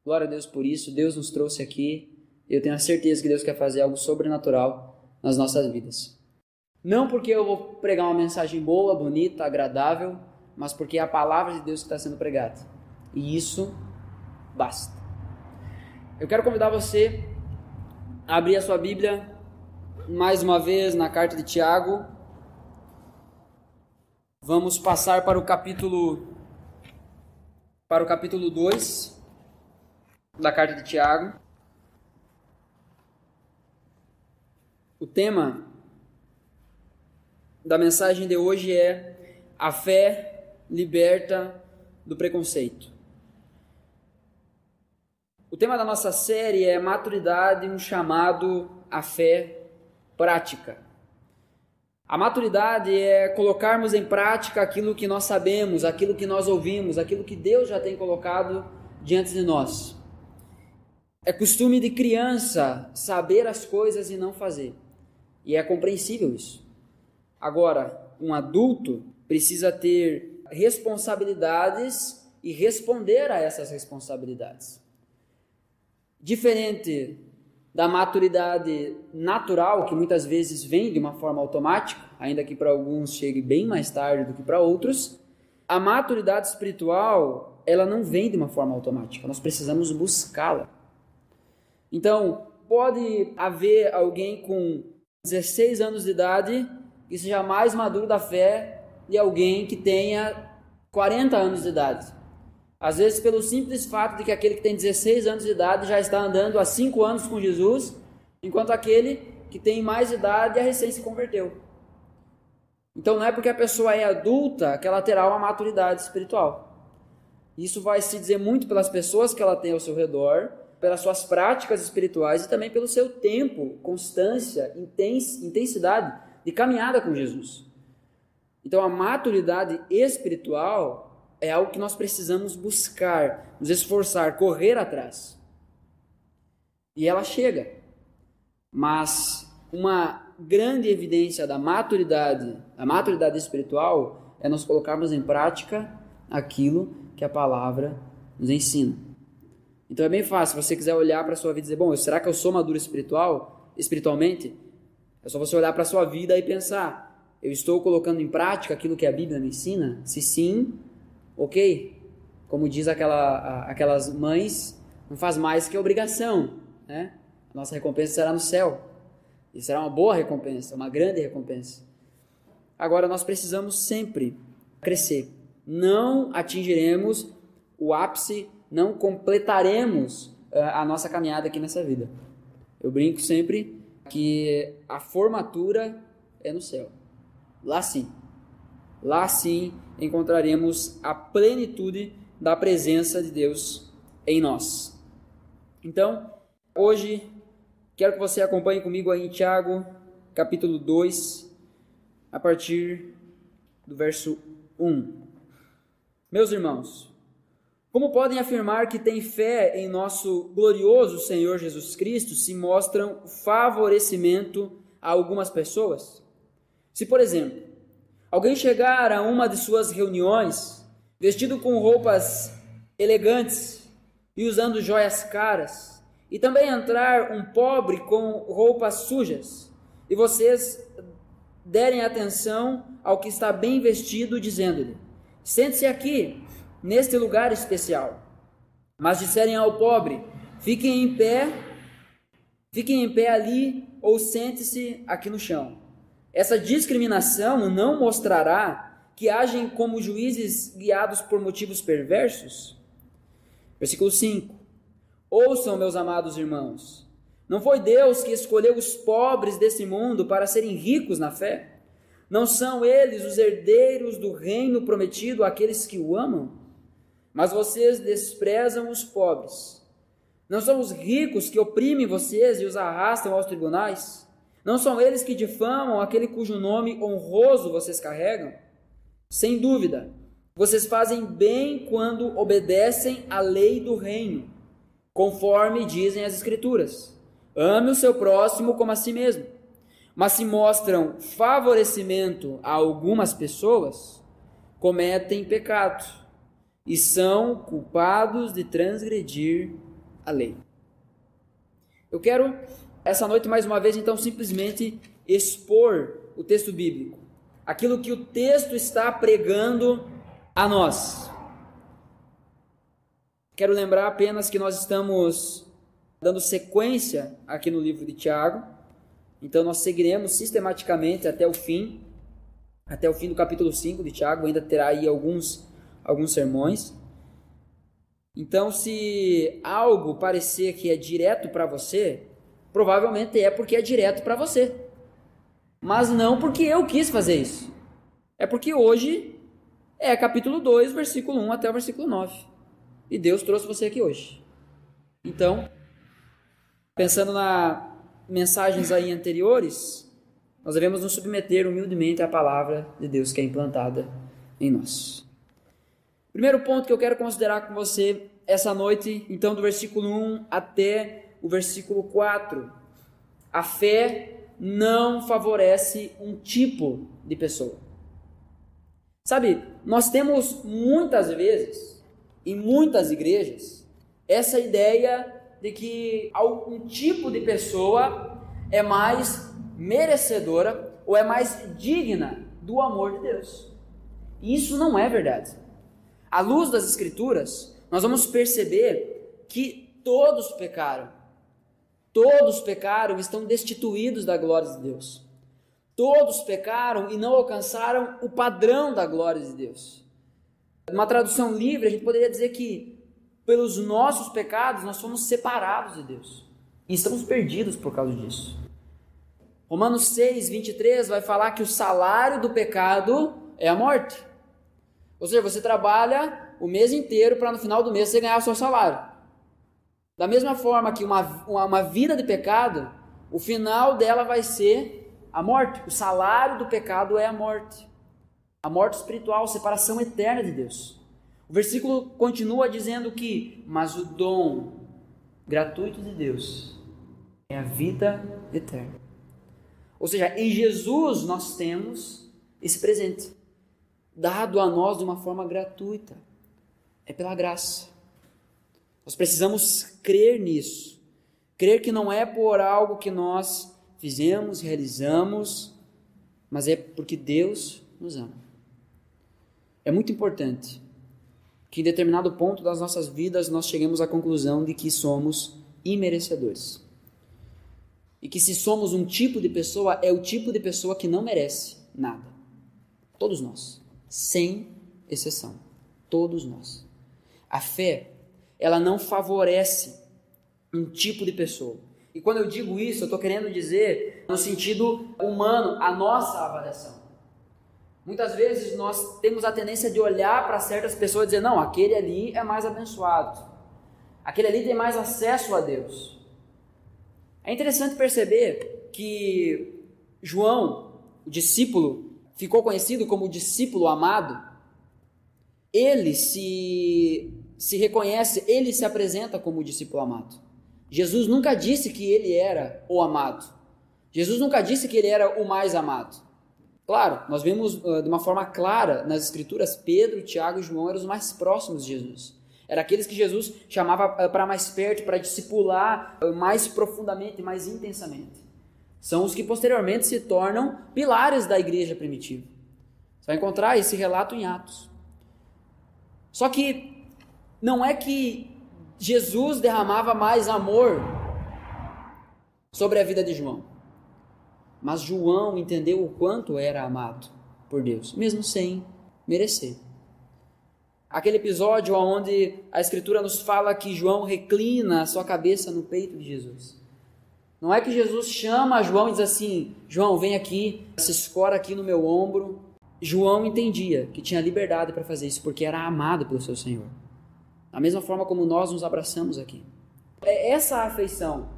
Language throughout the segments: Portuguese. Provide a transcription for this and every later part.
Glória a Deus por isso. Deus nos trouxe aqui. Eu tenho a certeza que Deus quer fazer algo sobrenatural nas nossas vidas. Não porque eu vou pregar uma mensagem boa, bonita, agradável, mas porque é a palavra de Deus que está sendo pregada. E isso basta. Eu quero convidar você a abrir a sua Bíblia mais uma vez na carta de Tiago. Vamos passar para o capítulo 2 da carta de Tiago. O tema da mensagem de hoje é: a fé liberta do preconceito. O tema da nossa série é maturidade, um chamado à fé prática. A maturidade é colocarmos em prática aquilo que nós sabemos, aquilo que nós ouvimos, aquilo que Deus já tem colocado diante de nós. É costume de criança saber as coisas e não fazer. E é compreensível isso. Agora, um adulto precisa ter responsabilidades e responder a essas responsabilidades. Diferente da maturidade natural, que muitas vezes vem de uma forma automática, ainda que para alguns chegue bem mais tarde do que para outros, a maturidade espiritual, ela não vem de uma forma automática, nós precisamos buscá-la. Então, pode haver alguém com 16 anos de idade que seja mais maduro da fé de alguém que tenha 40 anos de idade. Às vezes, pelo simples fato de que aquele que tem 16 anos de idade já está andando há 5 anos com Jesus, enquanto aquele que tem mais idade a recém se converteu. Então, não é porque a pessoa é adulta que ela terá uma maturidade espiritual. Isso vai se dizer muito pelas pessoas que ela tem ao seu redor, pelas suas práticas espirituais e também pelo seu tempo, constância, intensidade de caminhada com Jesus. Então, a maturidade espiritual é algo que nós precisamos buscar, nos esforçar, correr atrás. E ela chega. Mas uma grande evidência da maturidade, a maturidade espiritual, é nós colocarmos em prática aquilo que a palavra nos ensina. Então é bem fácil, se você quiser olhar para a sua vida e dizer, bom, será que eu sou maduro espiritualmente? É só você olhar para a sua vida e pensar, eu estou colocando em prática aquilo que a Bíblia me ensina? Se sim, ok, como diz aquelas mães, não faz mais que obrigação, né? A nossa recompensa será no céu. E será uma boa recompensa, uma grande recompensa. Agora, nós precisamos sempre crescer. Não atingiremos o ápice, não completaremos a nossa caminhada aqui nessa vida. Eu brinco sempre que a formatura é no céu. Lá sim encontraremos a plenitude da presença de Deus em nós. Então, hoje, quero que você acompanhe comigo aí em Tiago, capítulo 2, a partir do verso 1. Meus irmãos, como podem afirmar que têm fé em nosso glorioso Senhor Jesus Cristo se mostram favorecimento a algumas pessoas? Se, por exemplo, alguém chegar a uma de suas reuniões vestido com roupas elegantes e usando joias caras, e também entrar um pobre com roupas sujas, e vocês derem atenção ao que está bem vestido, dizendo-lhe, sente-se aqui, neste lugar especial. Mas disserem ao pobre, fiquem em pé ali, ou sente-se aqui no chão. Essa discriminação não mostrará que agem como juízes guiados por motivos perversos? Versículo 5. Ouçam, meus amados irmãos, não foi Deus que escolheu os pobres desse mundo para serem ricos na fé? Não são eles os herdeiros do reino prometido àqueles que o amam? Mas vocês desprezam os pobres. Não são os ricos que oprimem vocês e os arrastam aos tribunais? Não são eles que difamam aquele cujo nome honroso vocês carregam? Sem dúvida, vocês fazem bem quando obedecem à lei do reino, conforme dizem as Escrituras. Ame o seu próximo como a si mesmo. Mas se mostram favorecimento a algumas pessoas, cometem pecado e são culpados de transgredir a lei. Eu quero, essa noite, mais uma vez, então, simplesmente expor o texto bíblico, aquilo que o texto está pregando a nós. Quero lembrar apenas que nós estamos dando sequência aqui no livro de Tiago, então nós seguiremos sistematicamente até o fim do capítulo 5 de Tiago, ainda terá aí alguns sermões. Então, se algo parecer que é direto para você, provavelmente é porque é direto para você. Mas não porque eu quis fazer isso. É porque hoje é capítulo 2, versículo 1 até o versículo 9. E Deus trouxe você aqui hoje. Então, pensando nas mensagens aí anteriores, nós devemos nos submeter humildemente à palavra de Deus que é implantada em nós. Primeiro ponto que eu quero considerar com você essa noite, então do versículo 1 até o versículo 4. A fé não favorece um tipo de pessoa. Sabe, nós temos muitas vezes, em muitas igrejas, essa ideia de que algum tipo de pessoa é mais merecedora ou é mais digna do amor de Deus. E isso não é verdade. À luz das Escrituras, nós vamos perceber que todos pecaram. Todos pecaram e estão destituídos da glória de Deus. Todos pecaram e não alcançaram o padrão da glória de Deus. Numa tradução livre, a gente poderia dizer que pelos nossos pecados nós fomos separados de Deus. E estamos perdidos por causa disso. Romanos 6, 23 vai falar que o salário do pecado é a morte. Ou seja, você trabalha o mês inteiro para no final do mês você ganhar o seu salário. Da mesma forma que uma vida de pecado, o final dela vai ser a morte. O salário do pecado é a morte. A morte espiritual, a separação eterna de Deus. O versículo continua dizendo que, mas o dom gratuito de Deus é a vida eterna. Ou seja, em Jesus nós temos esse presente, dado a nós de uma forma gratuita. É pela graça. Nós precisamos crer nisso. Crer que não é por algo que nós fizemos, realizamos, mas é porque Deus nos ama. É muito importante que em determinado ponto das nossas vidas nós cheguemos à conclusão de que somos imerecedores. E que se somos um tipo de pessoa, é o tipo de pessoa que não merece nada. Todos nós, sem exceção. Todos nós. A fé, ela não favorece um tipo de pessoa. E quando eu digo isso, eu estou querendo dizer no sentido humano, a nossa avaliação. Muitas vezes nós temos a tendência de olhar para certas pessoas e dizer, não, aquele ali é mais abençoado. Aquele ali tem mais acesso a Deus. É interessante perceber que João, o discípulo, ficou conhecido como o discípulo amado. Ele se reconhece, ele se apresenta como o discípulo amado. Jesus nunca disse que ele era o amado. Jesus nunca disse que ele era o mais amado. Claro, nós vemos de uma forma clara nas Escrituras, Pedro, Tiago e João eram os mais próximos de Jesus. Eram aqueles que Jesus chamava para mais perto, para discipular mais profundamente, mais intensamente. São os que posteriormente se tornam pilares da igreja primitiva. Você vai encontrar esse relato em Atos. Só que não é que Jesus derramava mais amor sobre a vida de João. Mas João entendeu o quanto era amado por Deus, mesmo sem merecer. Aquele episódio onde a Escritura nos fala que João reclina a sua cabeça no peito de Jesus. Não é que Jesus chama João e diz assim, João, vem aqui, se escora aqui no meu ombro. João entendia que tinha liberdade para fazer isso, porque era amado pelo seu Senhor. Da mesma forma como nós nos abraçamos aqui. É essa afeição.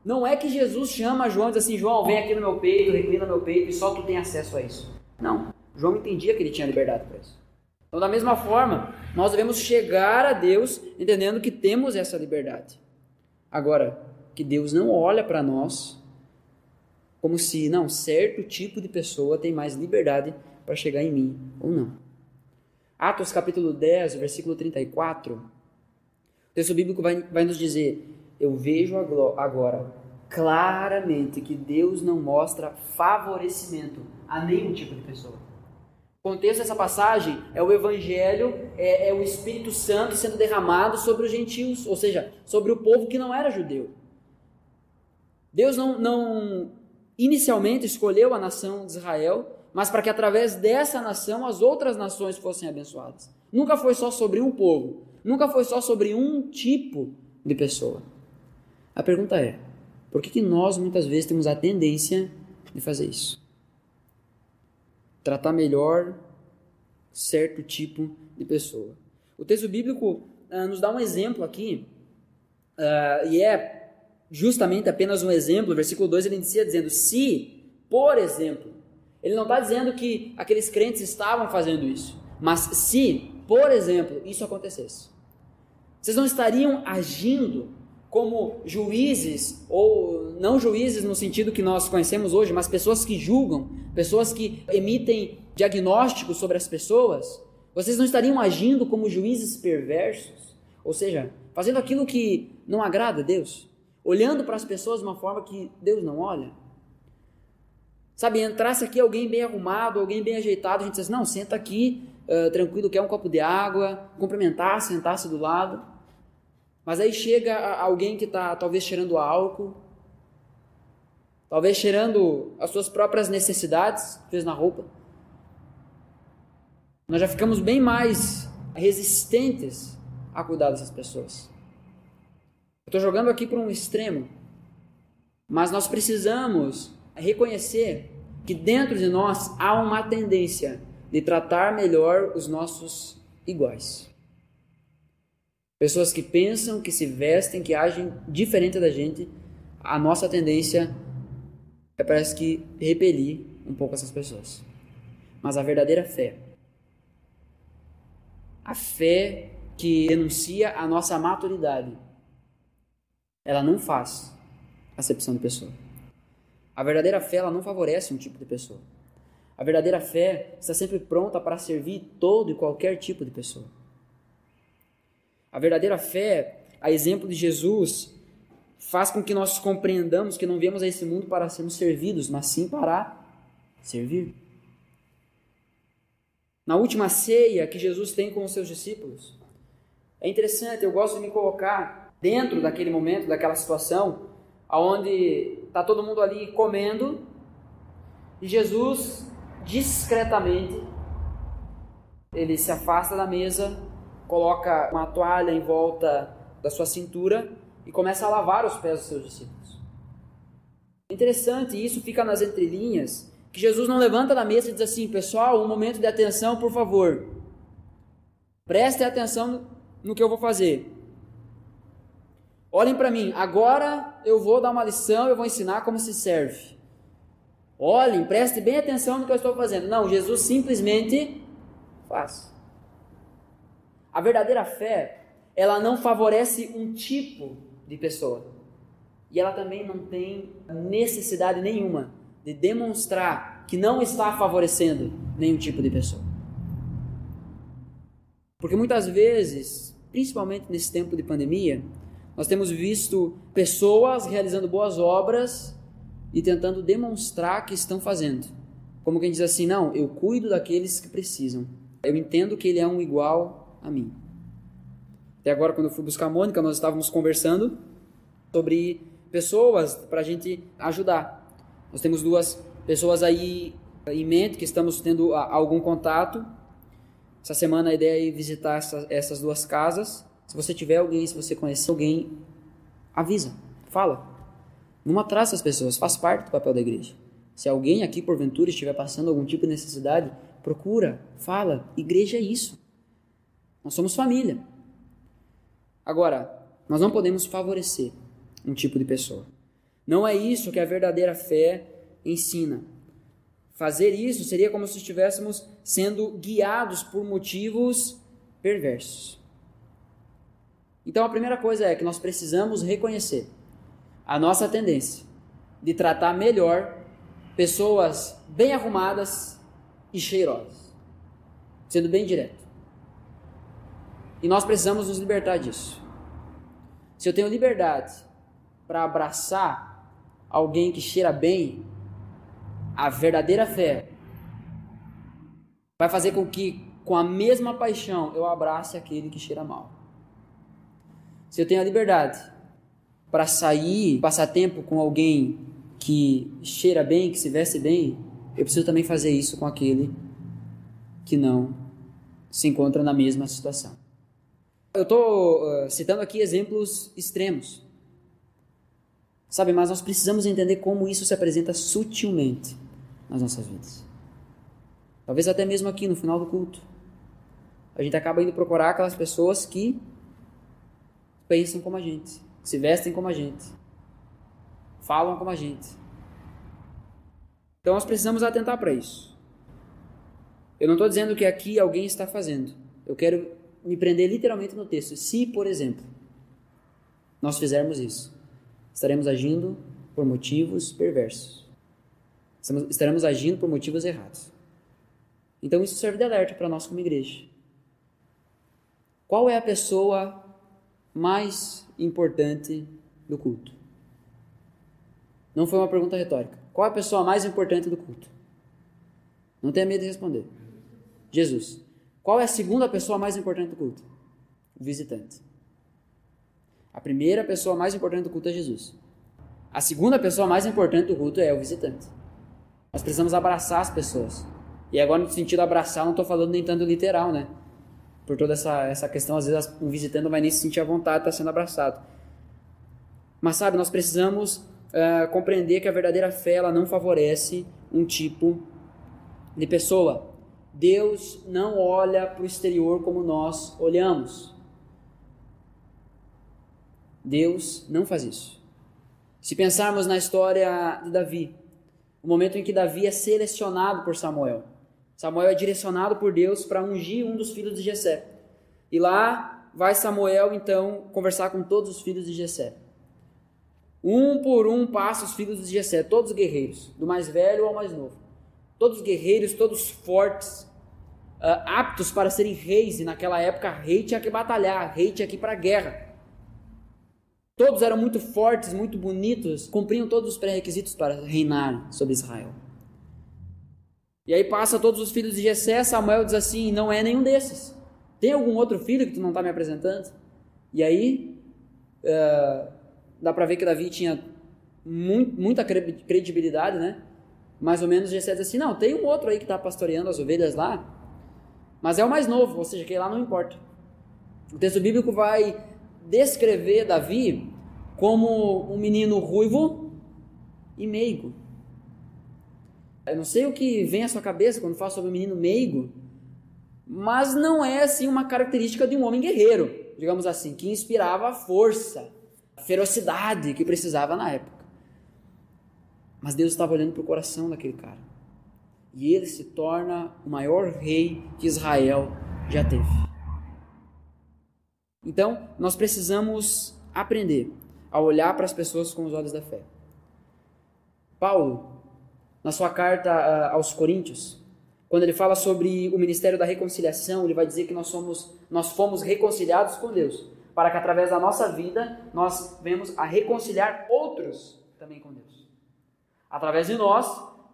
Não é que Jesus chama João e diz assim, João, vem aqui no meu peito, reclina no meu peito e só tu tem acesso a isso. Não, João entendia que ele tinha liberdade para isso. Então, da mesma forma, nós devemos chegar a Deus entendendo que temos essa liberdade. Agora, que Deus não olha para nós como se, não, certo tipo de pessoa tem mais liberdade para chegar em mim ou não. Atos capítulo 10, versículo 34, o texto bíblico vai nos dizer, eu vejo agora claramente que Deus não mostra favorecimento a nenhum tipo de pessoa. O contexto dessa passagem é o Evangelho, é o Espírito Santo sendo derramado sobre os gentios, ou seja, sobre o povo que não era judeu. Deus não inicialmente escolheu a nação de Israel, mas para que através dessa nação as outras nações fossem abençoadas. Nunca foi só sobre um povo, nunca foi só sobre um tipo de pessoa. A pergunta é, por que nós muitas vezes temos a tendência de fazer isso? Tratar melhor certo tipo de pessoa. O texto bíblico nos dá um exemplo aqui, e é justamente apenas um exemplo. O versículo 2 ele inicia dizendo, se, por exemplo, ele não está dizendo que aqueles crentes estavam fazendo isso, mas se, por exemplo, isso acontecesse, vocês não estariam agindo como juízes, ou não juízes no sentido que nós conhecemos hoje, mas pessoas que julgam, pessoas que emitem diagnósticos sobre as pessoas? Vocês não estariam agindo como juízes perversos? Ou seja, fazendo aquilo que não agrada a Deus? Olhando para as pessoas de uma forma que Deus não olha? Sabe, entrasse aqui alguém bem arrumado, alguém bem ajeitado, a gente dissesse, não, senta aqui, tranquilo, quer um copo de água, cumprimentar, sentar-se do lado. Mas aí chega alguém que está talvez cheirando álcool, talvez cheirando as suas próprias necessidades, fez na roupa. Nós já ficamos bem mais resistentes a cuidar dessas pessoas. Eu estou jogando aqui para um extremo, mas nós precisamos reconhecer que dentro de nós há uma tendência de tratar melhor os nossos iguais. Pessoas que pensam, que se vestem, que agem diferente da gente, a nossa tendência é parece que repelir um pouco essas pessoas. Mas a verdadeira fé, a fé que denuncia a nossa maturidade, ela não faz acepção de pessoa. A verdadeira fé, ela não favorece um tipo de pessoa. A verdadeira fé está sempre pronta para servir todo e qualquer tipo de pessoa. A verdadeira fé, a exemplo de Jesus, faz com que nós compreendamos que não viemos a esse mundo para sermos servidos, mas sim para servir. Na última ceia que Jesus tem com os seus discípulos, é interessante, eu gosto de me colocar dentro daquele momento, daquela situação, onde está todo mundo ali comendo, e Jesus, discretamente, ele se afasta da mesa, coloca uma toalha em volta da sua cintura e começa a lavar os pés dos seus discípulos. É interessante, e isso fica nas entrelinhas, que Jesus não levanta da mesa e diz assim, pessoal, um momento de atenção, por favor. Prestem atenção no que eu vou fazer. Olhem para mim, agora eu vou dar uma lição, eu vou ensinar como se serve. Olhem, prestem bem atenção no que eu estou fazendo. Não, Jesus simplesmente faz. A verdadeira fé, ela não favorece um tipo de pessoa. E ela também não tem necessidade nenhuma de demonstrar que não está favorecendo nenhum tipo de pessoa. Porque muitas vezes, principalmente nesse tempo de pandemia, nós temos visto pessoas realizando boas obras e tentando demonstrar que estão fazendo. Como quem diz assim, não, eu cuido daqueles que precisam. Eu entendo que ele é um igual a mim. Até agora, quando eu fui buscar a Mônica, nós estávamos conversando sobre pessoas para a gente ajudar. Nós temos 2 pessoas aí em mente que estamos tendo algum contato. Essa semana a ideia é ir visitar essas 2 casas. Se você tiver alguém, se você conhecer alguém, avisa, fala. Não atrasa as pessoas, faz parte do papel da igreja. Se alguém aqui porventura estiver passando algum tipo de necessidade, procura, fala. Igreja é isso. Nós somos família. Agora, nós não podemos favorecer um tipo de pessoa. Não é isso que a verdadeira fé ensina. Fazer isso seria como se estivéssemos sendo guiados por motivos perversos. Então a primeira coisa é que nós precisamos reconhecer a nossa tendência de tratar melhor pessoas bem arrumadas e cheirosas, sendo bem direto. E nós precisamos nos libertar disso. Se eu tenho liberdade para abraçar alguém que cheira bem, a verdadeira fé vai fazer com que, com a mesma paixão, eu abrace aquele que cheira mal. Se eu tenho a liberdade para sair, passar tempo com alguém que cheira bem, que se veste bem, eu preciso também fazer isso com aquele que não se encontra na mesma situação. Eu estou citando aqui exemplos extremos. Sabe, mas nós precisamos entender como isso se apresenta sutilmente nas nossas vidas. Talvez até mesmo aqui no final do culto. A gente acaba indo procurar aquelas pessoas que pensam como a gente, se vestem como a gente, falam como a gente. Então nós precisamos atentar para isso. Eu não estou dizendo que aqui alguém está fazendo. Eu quero me prender literalmente no texto. Se, por exemplo, nós fizermos isso, estaremos agindo por motivos perversos. Estaremos agindo por motivos errados. Então isso serve de alerta para nós como igreja. Qual é a pessoa mais importante do culto? Não foi uma pergunta retórica. Qual é a pessoa mais importante do culto? Não tenha medo de responder. Jesus. Qual é a segunda pessoa mais importante do culto? O visitante. A primeira pessoa mais importante do culto é Jesus. A segunda pessoa mais importante do culto é o visitante. Nós precisamos abraçar as pessoas. E agora, no sentido de abraçar, não estou falando nem tanto literal, né? Por toda essa questão, às vezes um visitante não vai nem se sentir à vontade de estar sendo abraçado. Mas sabe, nós precisamos compreender que a verdadeira fé ela não favorece um tipo de pessoa. Deus não olha para o exterior como nós olhamos. Deus não faz isso. Se pensarmos na história de Davi, o momento em que Davi é selecionado por Samuel. Samuel é direcionado por Deus para ungir um dos filhos de Jessé. E lá vai Samuel, então, conversar com todos os filhos de Jessé. Um por um passa os filhos de Jessé, todos guerreiros, do mais velho ao mais novo. Todos guerreiros, todos fortes, aptos para serem reis. E naquela época, rei tinha que batalhar, rei tinha que ir para a guerra. Todos eram muito fortes, muito bonitos, cumpriam todos os pré-requisitos para reinar sobre Israel. E aí passa todos os filhos de Jessé, Samuel diz assim, não é nenhum desses. Tem algum outro filho que tu não está me apresentando? E aí, dá para ver que Davi tinha muita credibilidade, né? Mais ou menos Jessé diz assim, não, tem um outro aí que está pastoreando as ovelhas lá, mas é o mais novo, ou seja, que lá não importa. O texto bíblico vai descrever Davi como um menino ruivo e meigo. Eu não sei o que vem à sua cabeça quando fala sobre um menino meigo, mas não é assim uma característica de um homem guerreiro, digamos assim, que inspirava a força, a ferocidade que precisava na época. Mas Deus estava olhando para o coração daquele cara. E ele se torna o maior rei que Israel já teve. Então, nós precisamos aprender a olhar para as pessoas com os olhos da fé. Paulo, na sua carta aos Coríntios, quando ele fala sobre o ministério da reconciliação, ele vai dizer que nós fomos reconciliados com Deus, para que através da nossa vida nós venhamos a reconciliar outros também com Deus. Através de nós,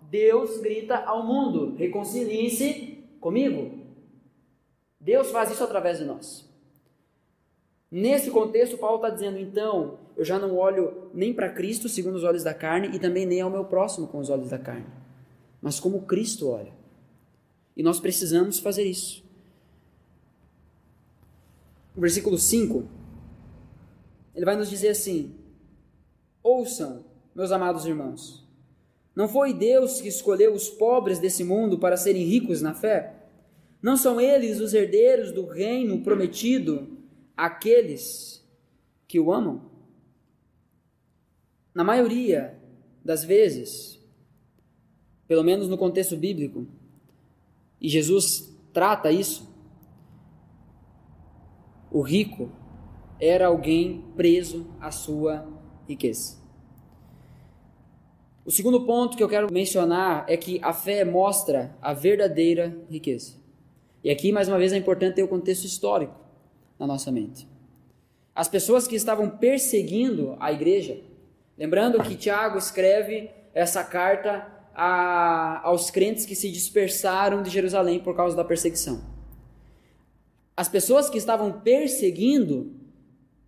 Deus grita ao mundo, reconciliem-se comigo. Deus faz isso através de nós. Nesse contexto, Paulo está dizendo, então, eu já não olho nem para Cristo segundo os olhos da carne e também nem ao meu próximo com os olhos da carne, mas como Cristo olha. E nós precisamos fazer isso. No versículo 5, ele vai nos dizer assim, ouçam, meus amados irmãos, não foi Deus que escolheu os pobres desse mundo para serem ricos na fé? Não são eles os herdeiros do reino prometido àqueles que o amam? Na maioria das vezes, pelo menos no contexto bíblico, e Jesus trata isso, o rico era alguém preso à sua riqueza. O segundo ponto que eu quero mencionar é que a fé mostra a verdadeira riqueza. E aqui, mais uma vez, é importante ter o contexto histórico na nossa mente. As pessoas que estavam perseguindo a igreja Lembrando que Tiago escreve essa carta aos crentes que se dispersaram de Jerusalém por causa da perseguição. As pessoas que estavam perseguindo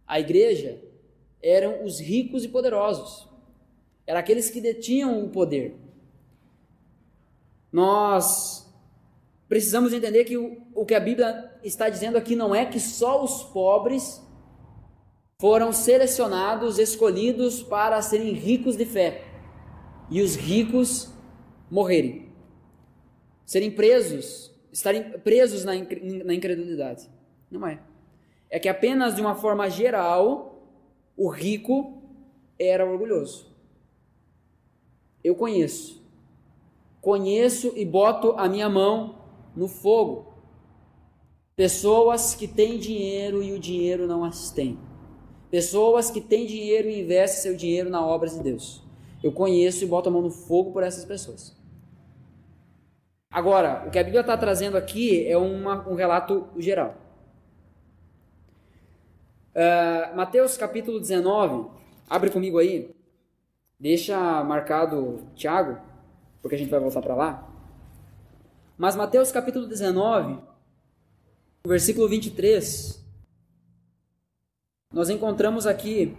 a igreja eram os ricos e poderosos. Eram aqueles que detinham o poder. Nós precisamos entender que o que a Bíblia está dizendo aqui não é que só os pobres foram selecionados, escolhidos para serem ricos de fé e os ricos morrerem, serem presos, estarem presos na incredulidade. Não é. É que apenas de uma forma geral, o rico era orgulhoso. Eu conheço e boto a minha mão no fogo. Pessoas que têm dinheiro e o dinheiro não as têm. Pessoas que têm dinheiro e investem seu dinheiro na obra de Deus. Eu conheço e boto a mão no fogo por essas pessoas. Agora, o que a Bíblia está trazendo aqui é um relato geral. Mateus capítulo 19, abre comigo aí, deixa marcado Tiago, porque a gente vai voltar para lá. Mas Mateus capítulo 19, versículo 23, nós encontramos aqui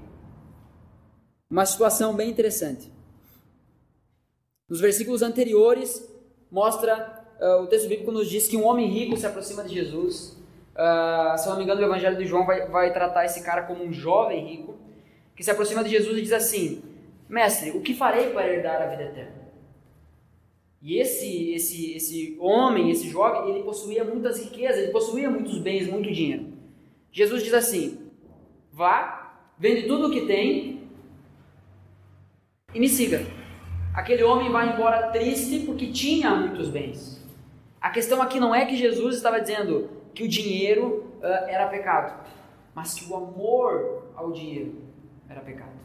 uma situação bem interessante. Nos versículos anteriores, mostra, o texto bíblico nos diz que um homem rico se aproxima de Jesus. Se eu não me engano, o Evangelho de João vai tratar esse cara como um jovem rico, que se aproxima de Jesus e diz assim: mestre, o que farei para herdar a vida eterna? E esse homem, esse jovem, ele possuía muitas riquezas, ele possuía muitos bens, muito dinheiro. Jesus diz assim: vá, vende tudo o que tem e me siga. Aquele homem vai embora triste porque tinha muitos bens. A questão aqui não é que Jesus estava dizendo que o dinheiro era pecado, mas que o amor ao dinheiro era pecado.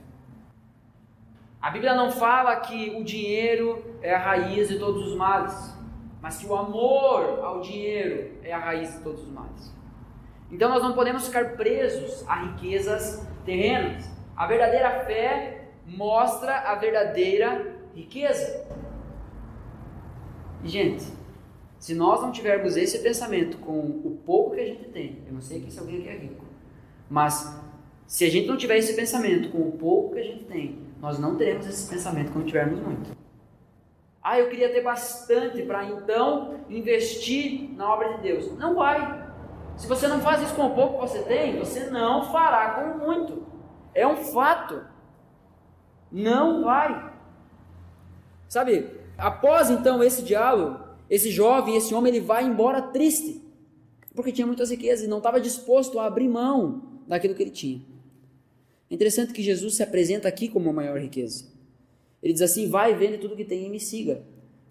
A Bíblia não fala que o dinheiro é a raiz de todos os males, mas que o amor ao dinheiro é a raiz de todos os males. Então nós não podemos ficar presos a riquezas terrenas. A verdadeira fé mostra a verdadeira riqueza. E, gente, se nós não tivermos esse pensamento com o pouco que a gente tem, eu não sei se alguém aqui é rico, mas se a gente não tiver esse pensamento com o pouco que a gente tem, nós não teremos esse pensamento quando tivermos muito. Eu queria ter bastante para então investir na obra de Deus. Não vai. Se você não faz isso com o pouco que você tem, você não fará com o muito. É um fato. Não vai. Sabe, após então esse diálogo, esse jovem, esse homem, ele vai embora triste, porque tinha muitas riquezas e não estava disposto a abrir mão daquilo que ele tinha. É interessante que Jesus se apresenta aqui como a maior riqueza. Ele diz assim: vai, vende tudo que tem e me siga.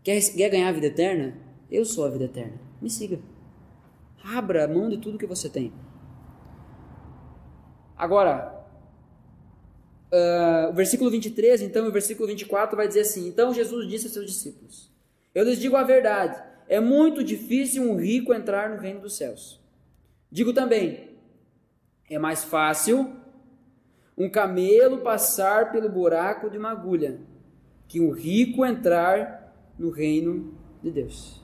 Quer ganhar a vida eterna? Eu sou a vida eterna. Me siga. Abra mão de tudo que você tem. Agora, o versículo 23, então, e o versículo 24 vai dizer assim: então Jesus disse aos seus discípulos: eu lhes digo a verdade, é muito difícil um rico entrar no reino dos céus. Digo também, é mais fácil um camelo passar pelo buraco de uma agulha que um rico entrar no reino de Deus.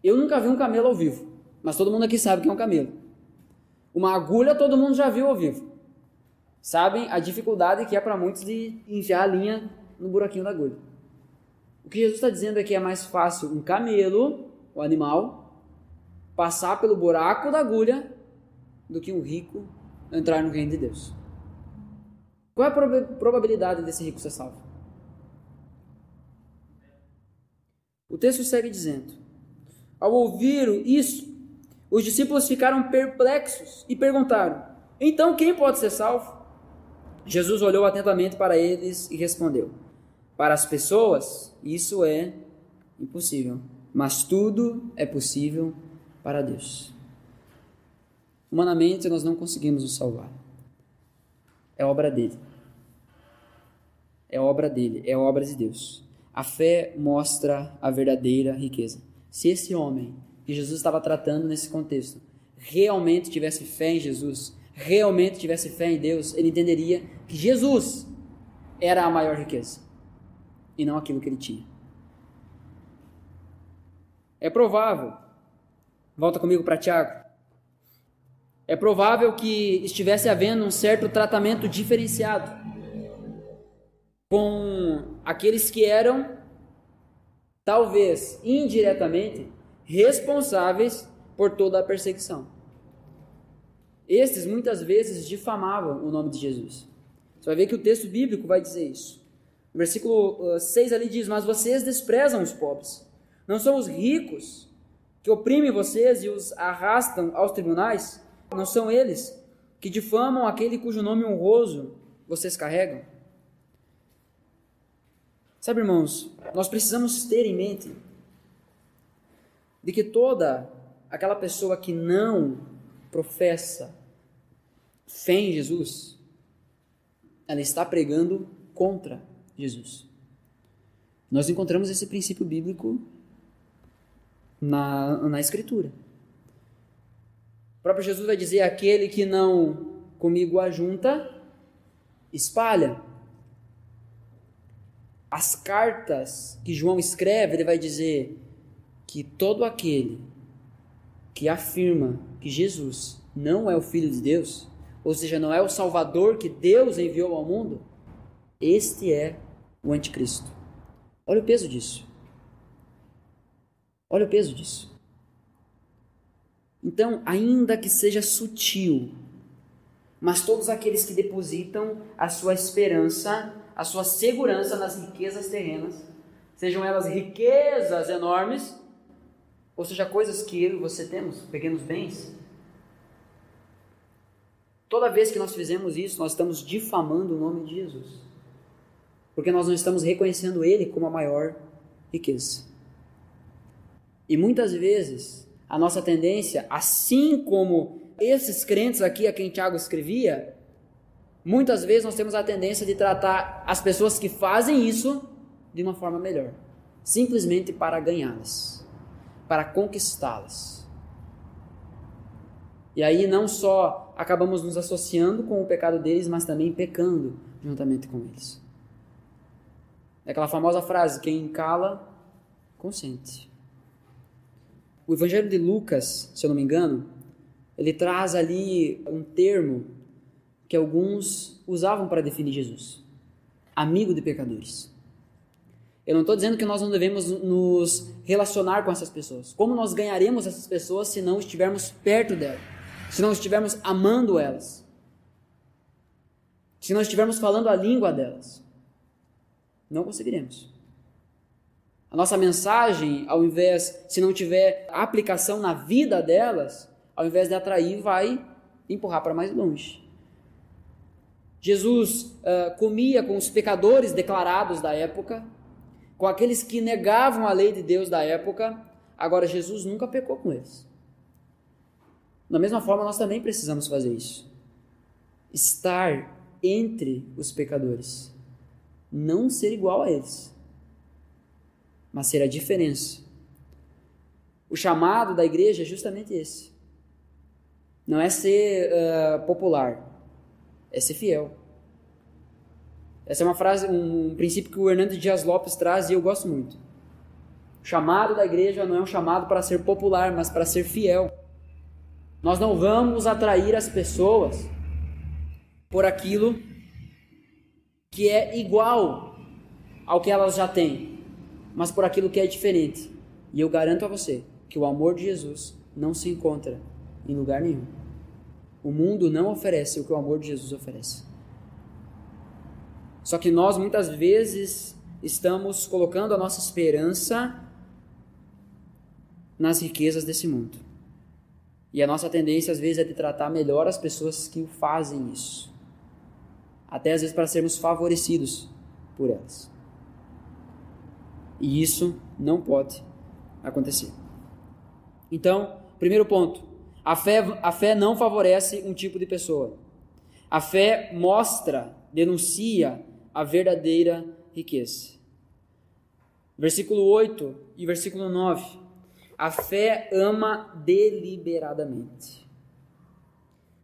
Eu nunca vi um camelo ao vivo, mas todo mundo aqui sabe que é um camelo. Uma agulha todo mundo já viu ao vivo. Sabem a dificuldade que é para muitos de enfiar a linha no buraquinho da agulha. O que Jesus está dizendo é que é mais fácil um camelo, o animal, passar pelo buraco da agulha do que um rico entrar no reino de Deus. Qual é a probabilidade desse rico ser salvo? O texto segue dizendo: ao ouvir isso, os discípulos ficaram perplexos e perguntaram: então quem pode ser salvo? Jesus olhou atentamente para eles e respondeu: para as pessoas isso é impossível, mas tudo é possível para Deus. Humanamente nós não conseguimos nos salvar. É obra dele. É obra dele, é obra de Deus. A fé mostra a verdadeira riqueza. Se esse homem que Jesus estava tratando nesse contexto realmente tivesse fé em Jesus, realmente tivesse fé em Deus, ele entenderia que Jesus era a maior riqueza, e não aquilo que ele tinha. É provável, volta comigo para Tiago, é provável que estivesse havendo um certo tratamento diferenciado com aqueles que eram, talvez indiretamente, responsáveis por toda a perseguição. Estes muitas vezes difamavam o nome de Jesus. Você vai ver que o texto bíblico vai dizer isso. No versículo 6 ali diz: mas vocês desprezam os pobres. Não são os ricos que oprimem vocês e os arrastam aos tribunais? Não são eles que difamam aquele cujo nome honroso vocês carregam? Sabe, irmãos, nós precisamos ter em mente de que toda aquela pessoa que não professa fé em Jesus, ela está pregando contra Jesus. Nós encontramos esse princípio bíblico na Escritura. O próprio Jesus vai dizer: aquele que não comigo ajunta, espalha. As cartas que João escreve, ele vai dizer que todo aquele que afirma que Jesus não é o Filho de Deus, ou seja, não é o Salvador que Deus enviou ao mundo, este é o anticristo. Olha o peso disso. Olha o peso disso. Então, ainda que seja sutil, mas todos aqueles que depositam a sua esperança, a sua segurança nas riquezas terrenas, sejam elas riquezas enormes, ou seja, coisas que eu e você temos, pequenos bens, toda vez que nós fizemos isso, nós estamos difamando o nome de Jesus, porque nós não estamos reconhecendo Ele como a maior riqueza. E muitas vezes, a nossa tendência, assim como esses crentes aqui a quem Tiago escrevia, muitas vezes nós temos a tendência de tratar as pessoas que fazem isso de uma forma melhor, simplesmente para ganhá-las, para conquistá-las. E aí não só acabamos nos associando com o pecado deles, mas também pecando juntamente com eles. É aquela famosa frase: quem cala, consente. O Evangelho de Lucas, se eu não me engano, ele traz ali um termo que alguns usavam para definir Jesus: amigo de pecadores. Eu não estou dizendo que nós não devemos nos relacionar com essas pessoas. Como nós ganharemos essas pessoas se não estivermos perto delas? Se não estivermos amando elas? Se não estivermos falando a língua delas? Não conseguiremos. A nossa mensagem, ao invés, se não tiver aplicação na vida delas, ao invés de atrair, vai empurrar para mais longe. Jesus comia com os pecadores declarados da época, com aqueles que negavam a lei de Deus da época. Agora, Jesus nunca pecou com eles. Da mesma forma, nós também precisamos fazer isso. Estar entre os pecadores. Não ser igual a eles, mas ser a diferença. O chamado da igreja é justamente esse. Não é ser popular, é ser fiel. Essa é uma frase, um princípio que o Hernando Dias Lopes traz e eu gosto muito. O chamado da igreja não é um chamado para ser popular, mas para ser fiel. Nós não vamos atrair as pessoas por aquilo que é igual ao que elas já têm, mas por aquilo que é diferente. E eu garanto a você que o amor de Jesus não se encontra em lugar nenhum. O mundo não oferece o que o amor de Jesus oferece. Só que nós muitas vezes estamos colocando a nossa esperança nas riquezas desse mundo. E a nossa tendência às vezes é de tratar melhor as pessoas que fazem isso. Até às vezes para sermos favorecidos por elas. E isso não pode acontecer. Então, primeiro ponto, a fé não favorece um tipo de pessoa. A fé mostra, denuncia a verdadeira riqueza. Versículo 8 e versículo 9. A fé ama deliberadamente.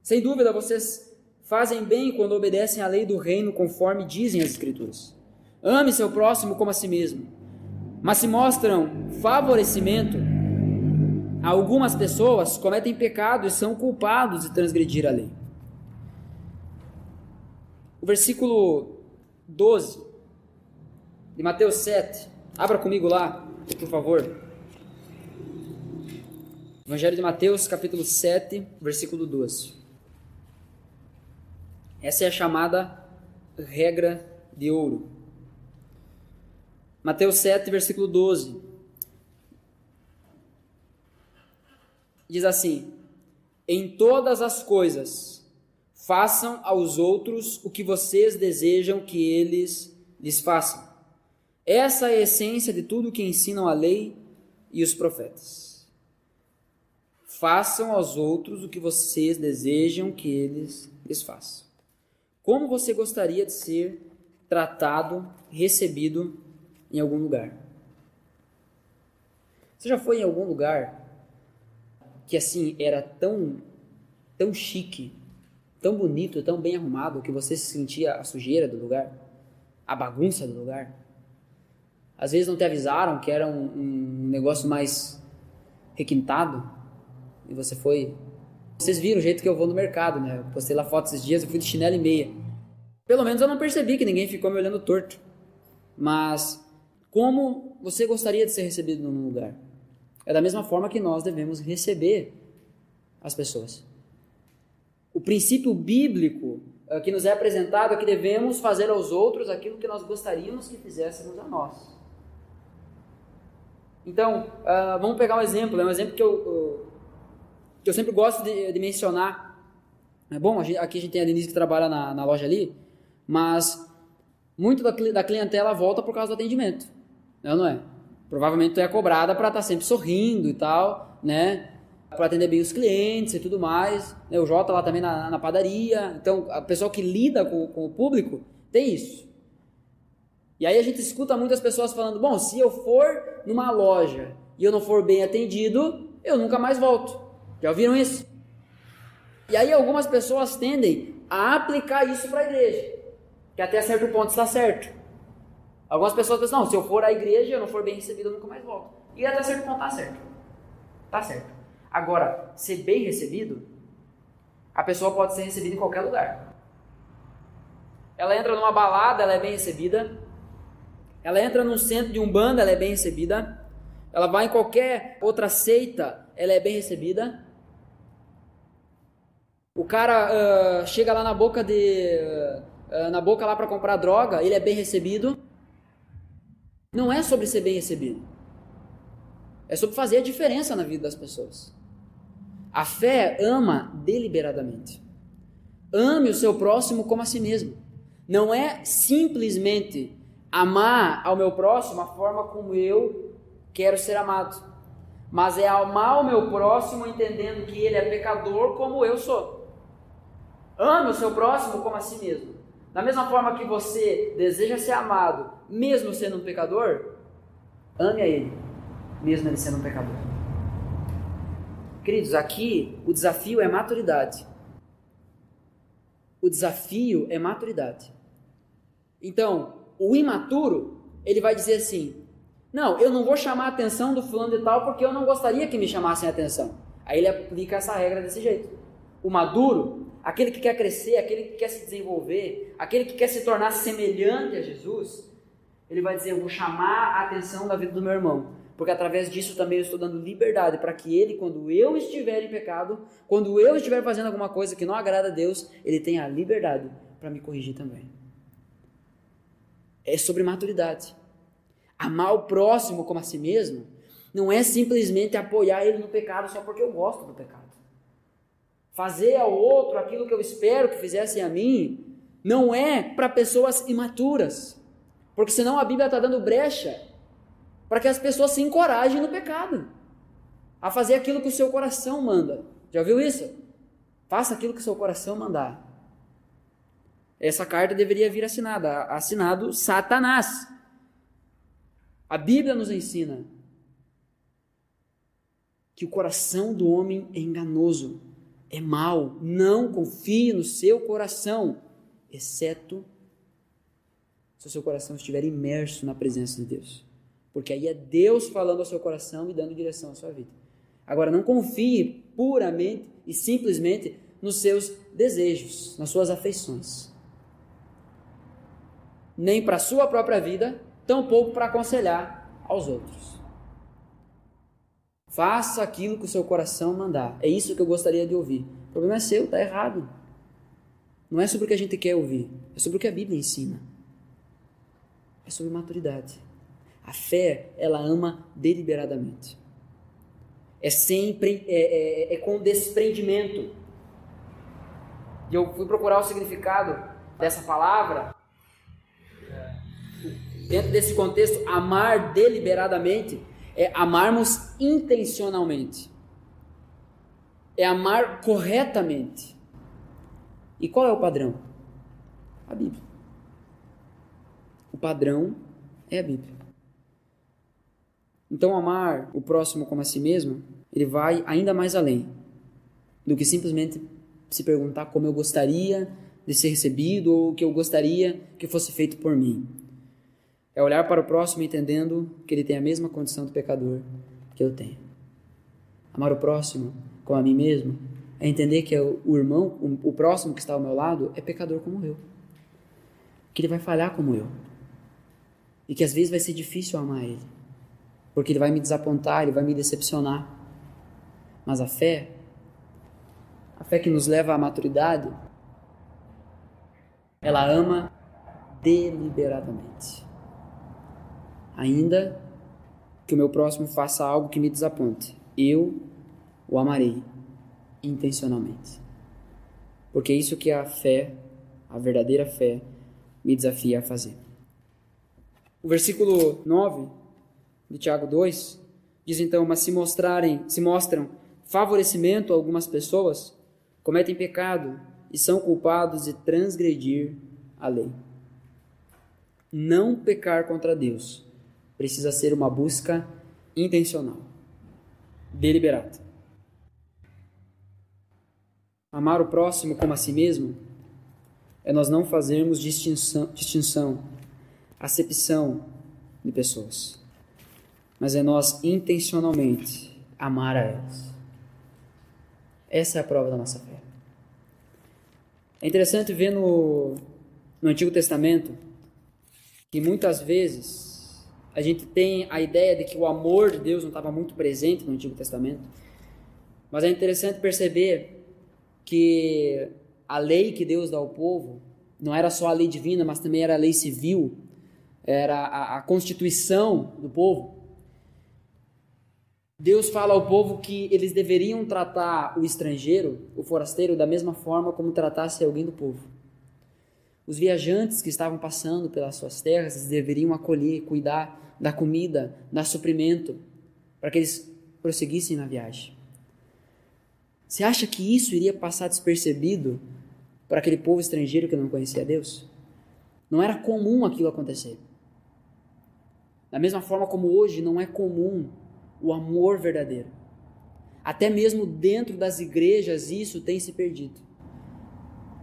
Sem dúvida, vocês fazem bem quando obedecem à lei do reino conforme dizem as Escrituras. Ame seu próximo como a si mesmo. Mas se mostram favorecimento, algumas pessoas cometem pecado e são culpados de transgredir a lei. O versículo 12 de Mateus 7, abra comigo lá, por favor. Evangelho de Mateus, capítulo 7, versículo 12. Essa é a chamada regra de ouro. Mateus 7, versículo 12. Diz assim: em todas as coisas, façam aos outros o que vocês desejam que eles lhes façam. Essa é a essência de tudo que ensinam a lei e os profetas. Façam aos outros o que vocês desejam que eles lhes façam. Como você gostaria de ser tratado, recebido em algum lugar? Você já foi em algum lugar que assim era tão chique, tão bonito, tão bem arrumado, que você sentia a sujeira do lugar, a bagunça do lugar? Às vezes não te avisaram que era um negócio mais requintado e você foi... Vocês viram o jeito que eu vou no mercado, né? Eu postei lá foto esses dias, eu fui de chinelo e meia. Pelo menos eu não percebi que ninguém ficou me olhando torto. Mas como você gostaria de ser recebido num lugar? É da mesma forma que nós devemos receber as pessoas. O princípio bíblico que nos é apresentado é que devemos fazer aos outros aquilo que nós gostaríamos que fizéssemos a nós. Então, vamos pegar um exemplo. É um exemplo que eu sempre gosto de mencionar. É bom, aqui a gente tem a Denise que trabalha na loja ali, mas muito da clientela volta por causa do atendimento, não é? Provavelmente tu é cobrada para estar sempre sorrindo e tal, né? Para atender bem os clientes e tudo mais, né? O Jota lá também na padaria. Então, a pessoa que lida com o público tem isso. E aí a gente escuta muitas pessoas falando: bom, se eu for numa loja e eu não for bem atendido, eu nunca mais volto. Já ouviram isso? E aí algumas pessoas tendem a aplicar isso para a igreja, que até certo ponto está certo. Algumas pessoas pensam: não, se eu for à igreja e eu não for bem recebido, eu nunca mais volto. E até certo ponto está certo. Está certo. Agora, ser bem recebido, a pessoa pode ser recebida em qualquer lugar. Ela entra numa balada, ela é bem recebida. Ela entra num centro de umbanda, ela é bem recebida. Ela vai em qualquer outra seita, ela é bem recebida. O cara chega lá na boca lá para comprar droga, ele é bem recebido. Não é sobre ser bem recebido. É sobre fazer a diferença na vida das pessoas. A fé ama deliberadamente. Ame o seu próximo como a si mesmo. Não é simplesmente amar ao meu próximo a forma como eu quero ser amado, mas é amar o meu próximo entendendo que ele é pecador como eu sou. Ame o seu próximo como a si mesmo. Da mesma forma que você deseja ser amado, mesmo sendo um pecador, ame a ele, mesmo ele sendo um pecador. Queridos, aqui o desafio é maturidade. O desafio é maturidade. Então, o imaturo, ele vai dizer assim: não, eu não vou chamar a atenção do fulano de tal porque eu não gostaria que me chamassem a atenção. Aí ele aplica essa regra desse jeito. O maduro, aquele que quer crescer, aquele que quer se desenvolver, aquele que quer se tornar semelhante a Jesus, ele vai dizer: eu vou chamar a atenção da vida do meu irmão, porque através disso também eu estou dando liberdade para que ele, quando eu estiver em pecado, quando eu estiver fazendo alguma coisa que não agrada a Deus, ele tenha a liberdade para me corrigir também. É sobre maturidade. Amar o próximo como a si mesmo não é simplesmente apoiar ele no pecado só porque eu gosto do pecado. Fazer ao outro aquilo que eu espero que fizessem a mim não é para pessoas imaturas, porque senão a Bíblia está dando brecha para que as pessoas se encorajem no pecado, a fazer aquilo que o seu coração manda. Já ouviu isso? Faça aquilo que o seu coração mandar. Essa carta deveria vir assinado Satanás. A Bíblia nos ensina que o coração do homem é enganoso. é mal. Não confie no seu coração, exceto se o seu coração estiver imerso na presença de Deus. Porque aí é Deus falando ao seu coração e dando direção à sua vida. Agora, não confie puramente e simplesmente nos seus desejos, nas suas afeições. Nem para a sua própria vida, tampouco para aconselhar aos outros. Faça aquilo que o seu coração mandar. É isso que eu gostaria de ouvir. O problema é seu, está errado. Não é sobre o que a gente quer ouvir, é sobre o que a Bíblia ensina. É sobre maturidade. A fé, ela ama deliberadamente. É sempre com desprendimento. E eu fui procurar o significado dessa palavra. Dentro desse contexto, amar deliberadamente é amarmos intencionalmente. É amar corretamente. E qual é o padrão? A Bíblia. O padrão é a Bíblia. Então, amar o próximo como a si mesmo, ele vai ainda mais além do que simplesmente se perguntar como eu gostaria de ser recebido ou o que eu gostaria que fosse feito por mim. É olhar para o próximo entendendo que ele tem a mesma condição de pecador que eu tenho. Amar o próximo como a mim mesmo é entender que o irmão, o próximo que está ao meu lado é pecador como eu. Que ele vai falhar como eu. E que às vezes vai ser difícil amar ele. Porque ele vai me desapontar, ele vai me decepcionar. Mas a fé que nos leva à maturidade, ela ama deliberadamente. Ainda que o meu próximo faça algo que me desaponte, eu o amarei intencionalmente. Porque é isso que a fé, a verdadeira fé, me desafia a fazer. O versículo 9 de Tiago 2 diz então: mas se mostram favorecimento a algumas pessoas, cometem pecado e são culpados de transgredir a lei. Não pecar contra Deus precisa ser uma busca intencional, deliberada. Amar o próximo como a si mesmo é nós não fazermos distinção, acepção de pessoas, mas é nós intencionalmente amar a elas. Essa é a prova da nossa fé. É interessante ver no Antigo Testamento que muitas vezes a gente tem a ideia de que o amor de Deus não estava muito presente no Antigo Testamento, mas é interessante perceber que a lei que Deus dá ao povo não era só a lei divina, mas também era a lei civil, era a constituição do povo. Deus fala ao povo que eles deveriam tratar o estrangeiro, o forasteiro, da mesma forma como tratasse alguém do povo. Os viajantes que estavam passando pelas suas terras, eles deveriam acolher, cuidar, dar comida, dar suprimento, para que eles prosseguissem na viagem. Você acha que isso iria passar despercebido para aquele povo estrangeiro que não conhecia Deus? Não era comum aquilo acontecer. Da mesma forma como hoje não é comum o amor verdadeiro. Até mesmo dentro das igrejas isso tem se perdido.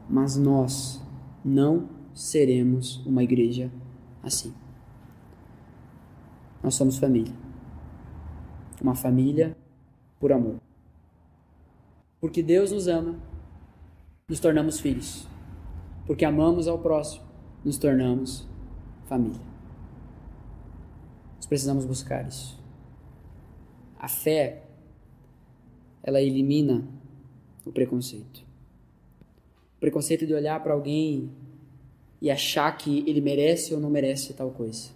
Mas nós não seremos uma igreja assim. Nós somos família. Uma família por amor. Porque Deus nos ama, nos tornamos filhos. Porque amamos ao próximo, nos tornamos família. Nós precisamos buscar isso. A fé, ela elimina o preconceito. O preconceito de olhar para alguém e achar que ele merece ou não merece tal coisa.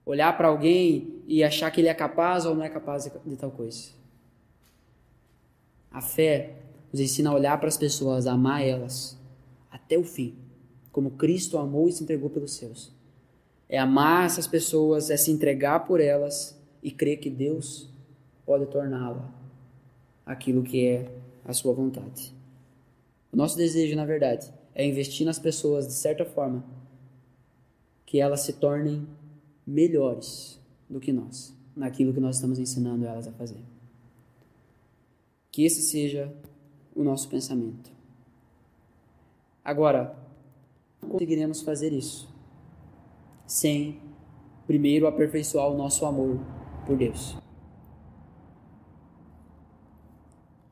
Olhar para alguém e achar que ele é capaz ou não é capaz de tal coisa. A fé nos ensina a olhar para as pessoas, a amar elas até o fim, como Cristo amou e se entregou pelos seus. É amar essas pessoas, é se entregar por elas e crer que Deus pode torná-la aquilo que é a sua vontade. O nosso desejo, na verdade, é investir nas pessoas de certa forma que elas se tornem melhores do que nós, naquilo que nós estamos ensinando elas a fazer. Que esse seja o nosso pensamento. Agora, não conseguiremos fazer isso sem primeiro aperfeiçoar o nosso amor por Deus.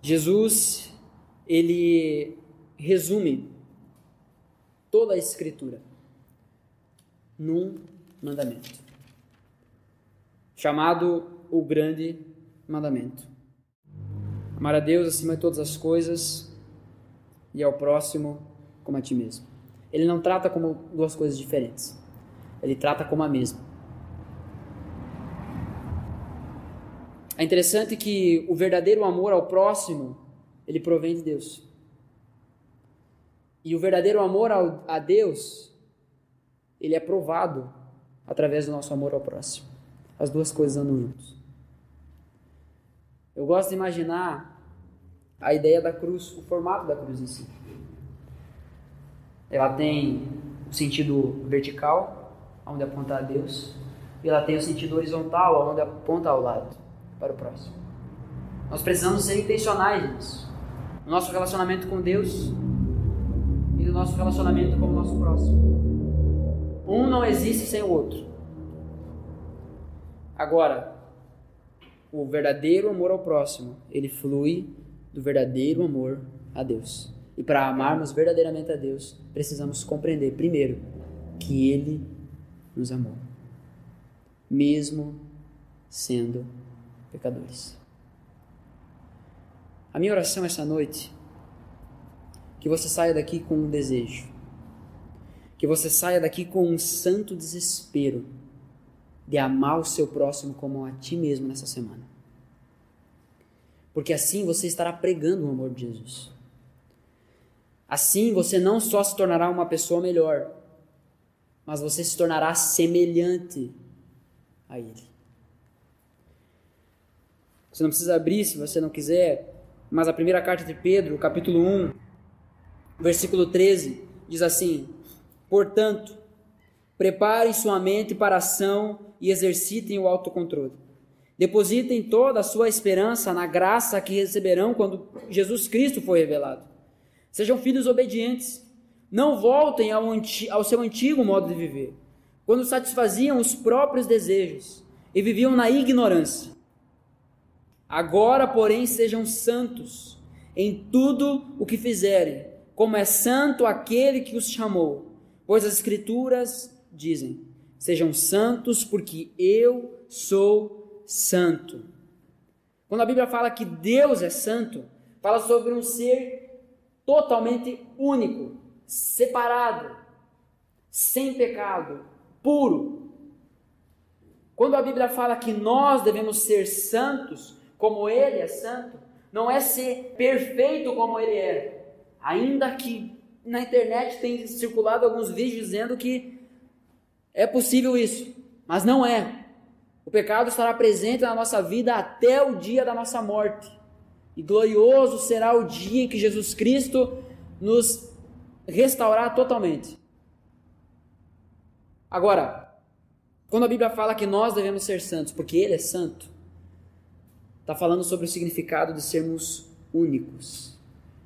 Jesus, ele resume toda a Escritura num mandamento, chamado o grande mandamento. Amar a Deus acima de todas as coisas e ao próximo como a ti mesmo. Ele não trata como duas coisas diferentes. Ele trata como a mesma. É interessante que o verdadeiro amor ao próximo, ele provém de Deus. E o verdadeiro amor a Deus, ele é provado através do nosso amor ao próximo. As duas coisas andam juntos. Eu gosto de imaginar a ideia da cruz, o formato da cruz em si. Ela tem o sentido vertical, onde aponta a Deus, e ela tem o sentido horizontal, onde aponta ao lado, para o próximo. Nós precisamos ser intencionais nisso. No nosso relacionamento com Deus e no nosso relacionamento com o nosso próximo. Um não existe sem o outro. Agora, o verdadeiro amor ao próximo, ele flui do verdadeiro amor a Deus. E para amarmos verdadeiramente a Deus, precisamos compreender, primeiro, que Ele nos amou, mesmo sendo pecadores. A minha oração essa noite, que você saia daqui com um desejo, que você saia daqui com um santo desespero de amar o seu próximo como a ti mesmo nessa semana. Porque assim você estará pregando o amor de Jesus. Assim você não só se tornará uma pessoa melhor, mas você se tornará semelhante a Ele. Você não precisa abrir se você não quiser, mas a primeira carta de Pedro, capítulo 1, versículo 13, diz assim: portanto, preparem sua mente para a ação e exercitem o autocontrole. Depositem toda a sua esperança na graça que receberão quando Jesus Cristo for revelado. Sejam filhos obedientes. Não voltem ao seu antigo modo de viver, quando satisfaziam os próprios desejos e viviam na ignorância. Agora, porém, sejam santos em tudo o que fizerem, como é santo aquele que os chamou. Pois as Escrituras dizem: sejam santos porque eu sou santo. Quando a Bíblia fala que Deus é santo, fala sobre um ser totalmente único, separado, sem pecado, puro. Quando a Bíblia fala que nós devemos ser santos, como Ele é santo, não é ser perfeito como Ele é. Ainda que na internet tem circulado alguns vídeos dizendo que é possível isso, mas não é. O pecado estará presente na nossa vida até o dia da nossa morte. E glorioso será o dia em que Jesus Cristo nos restaurar totalmente. Agora, quando a Bíblia fala que nós devemos ser santos, porque Ele é santo, está falando sobre o significado de sermos únicos,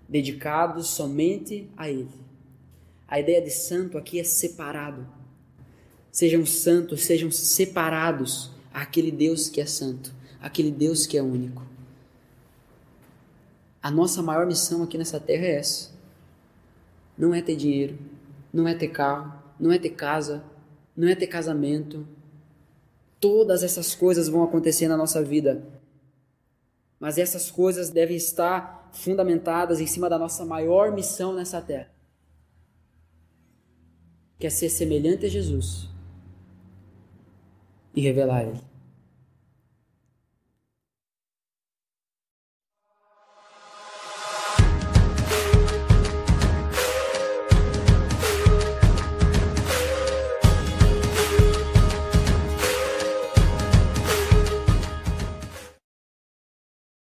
dedicados somente a Ele. A ideia de santo aqui é separado. Sejam santos, sejam separados àquele Deus que é santo, àquele Deus que é único. A nossa maior missão aqui nessa terra é essa. Não é ter dinheiro, não é ter carro, não é ter casa, não é ter casamento. Todas essas coisas vão acontecer na nossa vida. Mas essas coisas devem estar fundamentadas em cima da nossa maior missão nessa terra, que é ser semelhante a Jesus e revelar Ele.